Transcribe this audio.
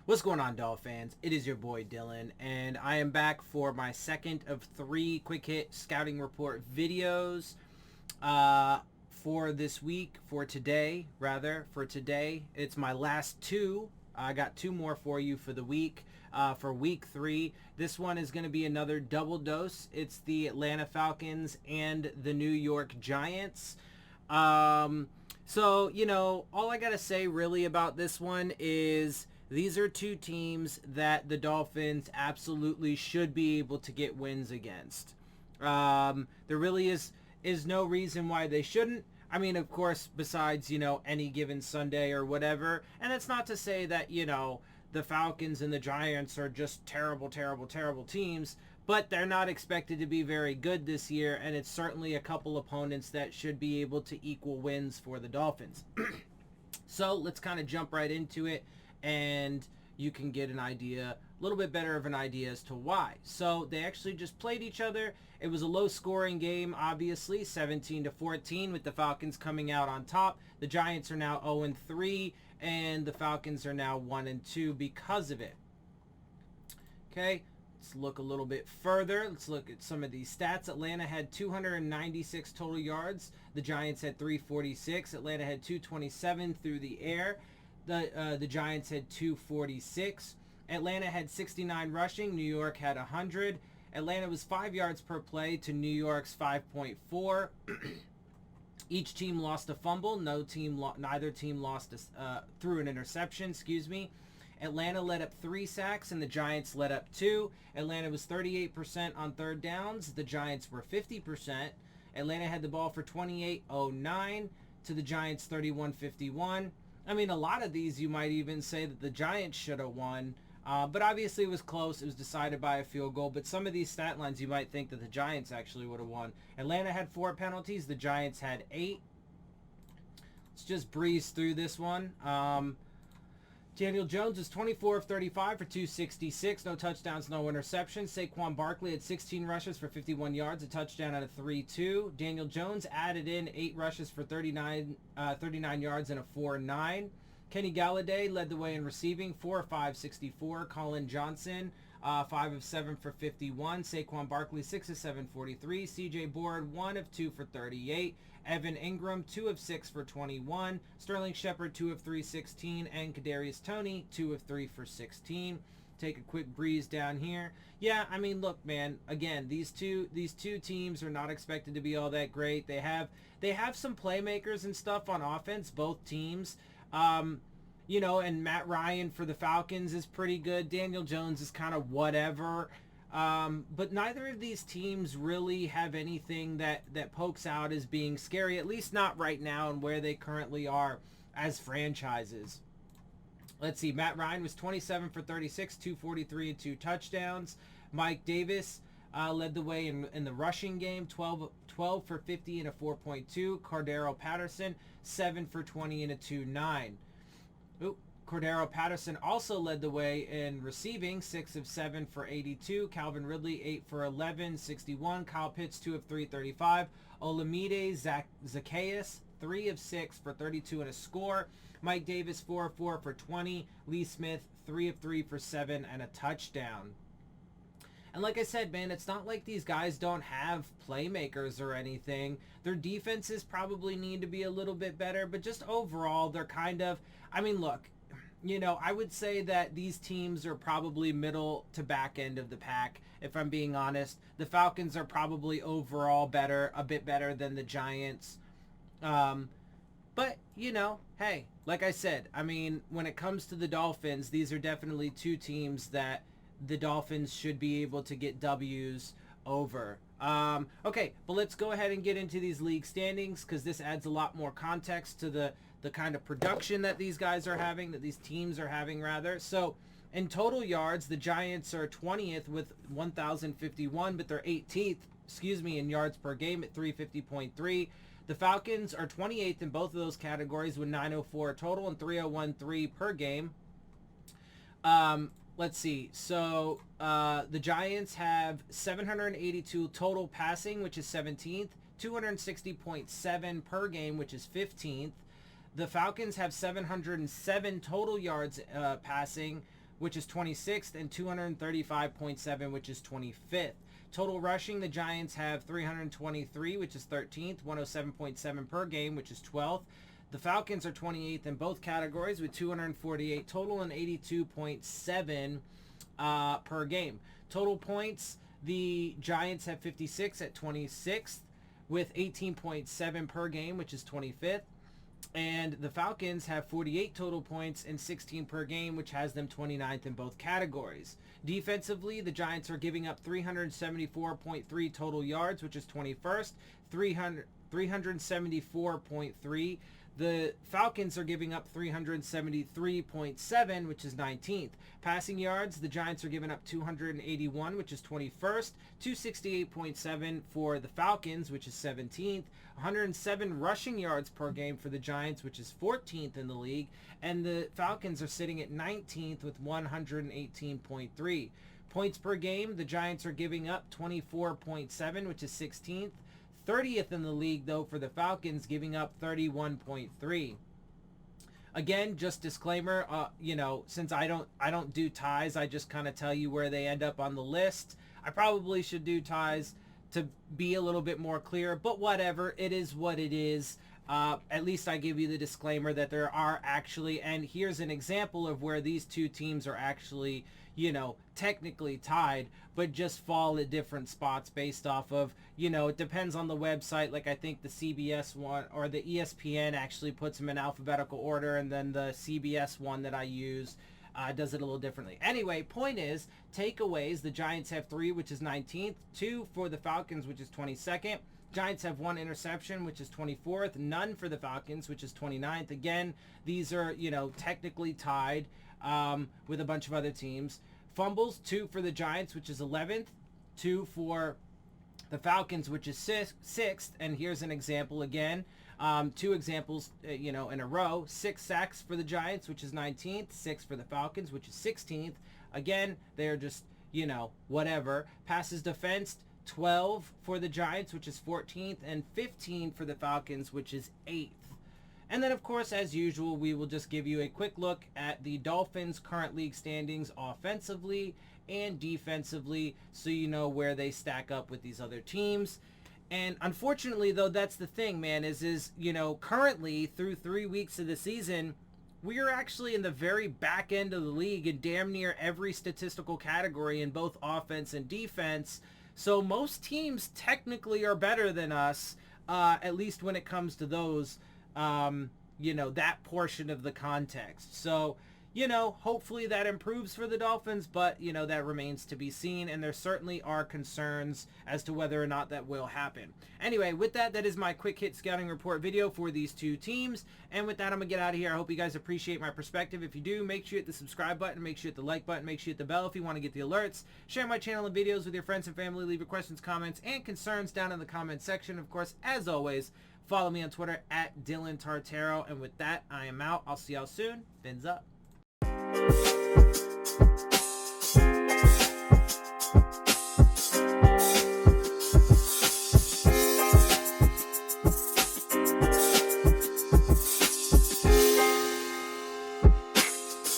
What's going on, Dolphins? It is your boy Dillon, and I am back for my second of 3 quick hit scouting report videos for this week, for today. It's my last 2. I got 2 more for you for the week, for week 3. This one is going to be another double dose. It's the Atlanta Falcons and the New York Giants. So, all I got to say really about this one is these are 2 teams that the Dolphins absolutely should be able to get wins against. There really is no reason why they shouldn't. I mean, of course, besides, any given Sunday or whatever. And it's not to say that, the Falcons and the Giants are just terrible, terrible, terrible teams. But they're not expected to be very good this year. And it's certainly a couple opponents that should be able to equal wins for the Dolphins. So let's kind of jump right into it. And you can get an idea, a little bit better of an idea as to why. So they actually just played each other. It was a low-scoring game, obviously, 17-14, with the Falcons coming out on top. The Giants are now 0-3, and the Falcons are now 1-2 because of it. Okay, let's look a little bit further. Let's look at some of these stats. Atlanta had 296 total yards. The Giants had 346. Atlanta had 227 through the air. The Giants had 246. Atlanta had 69 rushing. New York had 100. Atlanta was 5 yards per play to New York's 5.4. Each team lost a fumble. Neither team lost through an interception. Atlanta let up 3 sacks and the Giants let up 2. Atlanta was 38% on third downs. The Giants were 50%. Atlanta had the ball for 28-09 to the Giants 31-51. I mean, a lot of these you might even say that the Giants should have won. But obviously it was close. It was decided by a field goal. But some of these stat lines you might think that the Giants actually would have won. Atlanta had 4 penalties. The Giants had 8. Let's just breeze through this one. Daniel Jones was 24 of 35 for 266. No touchdowns, no interceptions. Saquon Barkley had 16 rushes for 51 yards, a touchdown and a 3-2. Daniel Jones added in 8 rushes for 39 yards and a 4-9. Kenny Galladay led the way in receiving, 4 of 5, 64. Colin Johnson, 5 of 7 for 51. Saquon Barkley, 6 of 7, 43. CJ Board, 1 of 2 for 38. Evan Ingram, 2 of 6 for 21. Sterling Shepard, 2 of 3, 16. And Kadarius Toney, 2 of 3 for 16. Take a quick breeze down here. Yeah, I mean, look, man. Again, these two teams are not expected to be all that great. They have some playmakers and stuff on offense, both teams. And Matt Ryan for the Falcons is pretty good. Daniel Jones is kind of whatever. But neither of these teams really have anything that pokes out as being scary, at least not right now and where they currently are as franchises. Let's see. Matt Ryan was 27 for 36, 243 and 2 touchdowns. Mike Davis led the way in the rushing game, 12 for 50 and a 4.2. Cordero Patterson, 7 for 20 and a 2.9. Cordero Patterson also led the way in receiving, 6 of 7 for 82. Calvin Ridley, 8 for 11, 61. Kyle Pitts, 2 of 3, 35. Olamide Zacchaeus, 3 of 6 for 32 and a score. Mike Davis, 4 of 4 for 20. Lee Smith, 3 of 3 for 7 and a touchdown. And like I said, man, it's not like these guys don't have playmakers or anything. Their defenses probably need to be a little bit better, but just overall, they're kind of, I mean, look, I would say that these teams are probably middle to back end of the pack, if I'm being honest. The Falcons are probably overall a bit better than the Giants. But, hey, like I said, I mean, when it comes to the Dolphins, these are definitely 2 teams that the Dolphins should be able to get W's over. Okay, but let's go ahead and get into these league standings because this adds a lot more context to the kind of production that these guys are having, that these teams are having, rather. So, in total yards, the Giants are 20th with 1,051, but they're 18th, in yards per game at 350.3. The Falcons are 28th in both of those categories with 904 total and 301.3 per game. Let's see. So the Giants have 782 total passing, which is 17th. 260.7 per game, which is 15th. The Falcons have 707 total yards passing, which is 26th, and 235.7, which is 25th. Total rushing, the Giants have 323, which is 13th, 107.7 per game, which is 12th. The Falcons are 28th in both categories with 248 total and 82.7 per game. Total points, the Giants have 56 at 26th with 18.7 per game, which is 25th. And the Falcons have 48 total points and 16 per game, which has them 29th in both categories. Defensively, the Giants are giving up 374.3 total yards, which is 21st, 374.3. The Falcons are giving up 373.7, which is 19th. Passing yards, the Giants are giving up 281, which is 21st. 268.7 for the Falcons, which is 17th. 107 rushing yards per game for the Giants, which is 14th in the league. And the Falcons are sitting at 19th with 118.3. Points per game, the Giants are giving up 24.7, which is 16th. 30th in the league, though, for the Falcons, giving up 31.3. Again, just disclaimer, since I don't do ties, I just kind of tell you where they end up on the list. I probably should do ties to be a little bit more clear, but whatever, it is what it is. At least I give you the disclaimer that there are actually, and here's an example of where these two teams are actually, technically tied, but just fall at different spots based off of, it depends on the website. Like I think the CBS one or the ESPN actually puts them in alphabetical order, and then the CBS one that I use does it a little differently. Anyway, point is, takeaways, the Giants have 3, which is 19th, 2 for the Falcons, which is 22nd. Giants have 1 interception, which is 24th, none for the Falcons, which is 29th. Again, these are, technically tied with a bunch of other teams. Fumbles, 2 for the Giants, which is 11th, 2 for the Falcons, which is 6th, and here's an example again. 2 examples, in a row. 6 sacks for the Giants, which is 19th, 6 for the Falcons, which is 16th. Again, they're just, whatever. Passes defensed, 12 for the Giants, which is 14th, and 15 for the Falcons, which is 8th. And then, of course, as usual, we will just give you a quick look at the Dolphins' current league standings offensively and defensively, so you know where they stack up with these other teams. And unfortunately, though, that's the thing, man, is currently through 3 weeks of the season, we are actually in the very back end of the league in damn near every statistical category in both offense and defense. So most teams technically are better than us, at least when it comes to those, that portion of the context. So, hopefully that improves for the Dolphins, but, that remains to be seen, and there certainly are concerns as to whether or not that will happen. Anyway, with that, that is my quick hit scouting report video for these two teams, and with that, I'm going to get out of here. I hope you guys appreciate my perspective. If you do, make sure you hit the subscribe button, make sure you hit the like button, make sure you hit the bell if you want to get the alerts. Share my channel and videos with your friends and family. Leave your questions, comments, and concerns down in the comments section. Of course, as always, follow me on Twitter at Dillon Tartaro, and with that, I am out. I'll see y'all soon. Phins up.